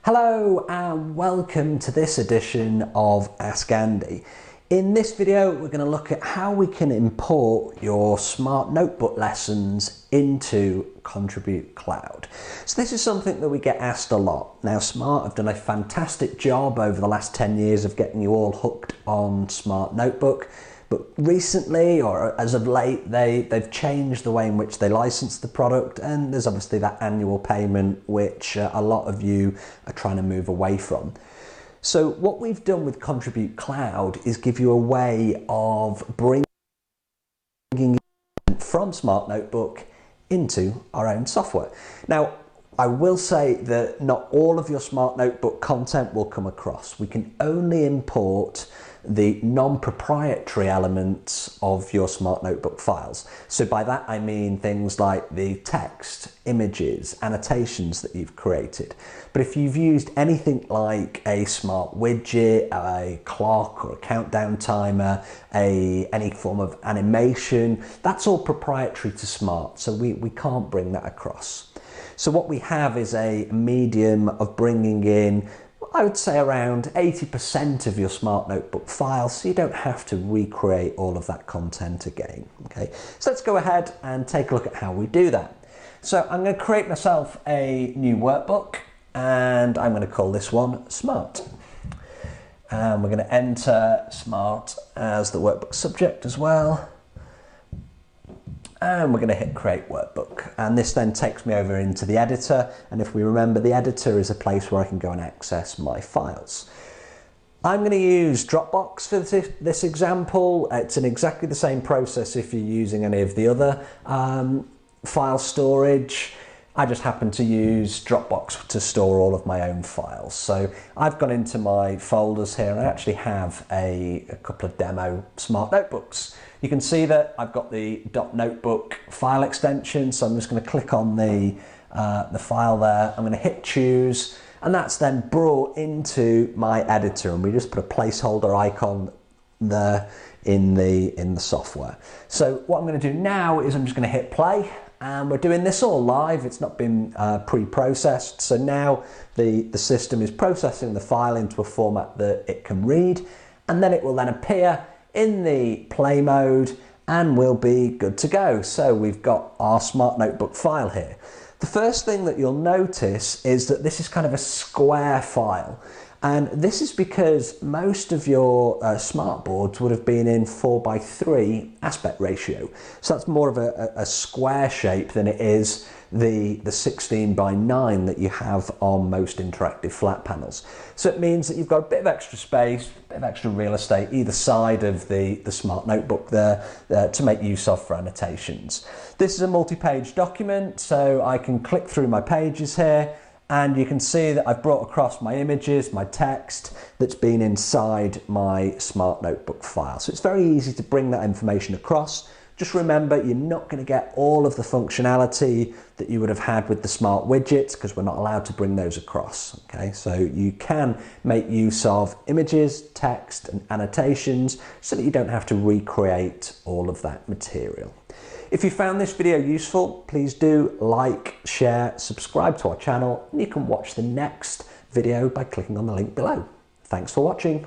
Hello and welcome to this edition of Ask Andy. In this video we're going to look at how we can import your smart notebook lessons into Contribute Cloud. So this is something that we get asked a lot. Now Smart have done a fantastic job over the last 10 years of getting you all hooked on Smart Notebook. But recently, or as of late, they've changed the way in which they license the product, and there's obviously that annual payment which a lot of you are trying to move away from. So what we've done with Contribute Cloud is give you a way of bringing from Smart Notebook into our own software. Now, I will say that not all of your Smart Notebook content will come across. We can only import the non-proprietary elements of your Smart Notebook files. So by that I mean things like the text, images, annotations that you've created. But if you've used anything like a smart widget, a clock or a countdown timer, any form of animation, that's all proprietary to Smart, so we can't bring that across. So what we have is a medium of bringing in, I would say, around 80% of your Smart Notebook files, so you don't have to recreate all of that content again. Okay, so let's go ahead and take a look at how we do that. So I'm going to create myself a new workbook, and I'm going to call this one Smart. And we're going to enter Smart as the workbook subject as well. And we're going to hit create workbook, and this then takes me over into the editor, and if we remember, the editor is a place where I can go and access my files. I'm going to use Dropbox for this example. It's in exactly the same process if you're using any of the other file storage. I just happen to use Dropbox to store all of my own files. So I've gone into my folders here, and I actually have a couple of demo Smart Notebooks. You can see that I've got the .notebook file extension, so I'm just going to click on the file there. I'm going to hit choose, and that's then brought into my editor, and we just put a placeholder icon there in the software. So what I'm going to do now is I'm just going to hit play. And we're doing this all live, it's not been pre-processed, so now the system is processing the file into a format that it can read, and then it will then appear in the play mode and we'll be good to go. So we've got our Smart Notebook file here. The first thing that you'll notice is that this is kind of a square file. And this is because most of your smart boards would have been in 4:3 aspect ratio. So that's more of a square shape than it is the 16:9 that you have on most interactive flat panels. So it means that you've got a bit of extra space, a bit of extra real estate either side of the Smart Notebook there to make use of for annotations. This is a multi-page document, so I can click through my pages here, and you can see that I've brought across my images, my text that's been inside my Smart Notebook file. So it's very easy to bring that information across. Just remember, you're not going to get all of the functionality that you would have had with the smart widgets because we're not allowed to bring those across. Okay, so you can make use of images, text and annotations so that you don't have to recreate all of that material. If you found this video useful, please do like, share, subscribe to our channel, and you can watch the next video by clicking on the link below. Thanks for watching.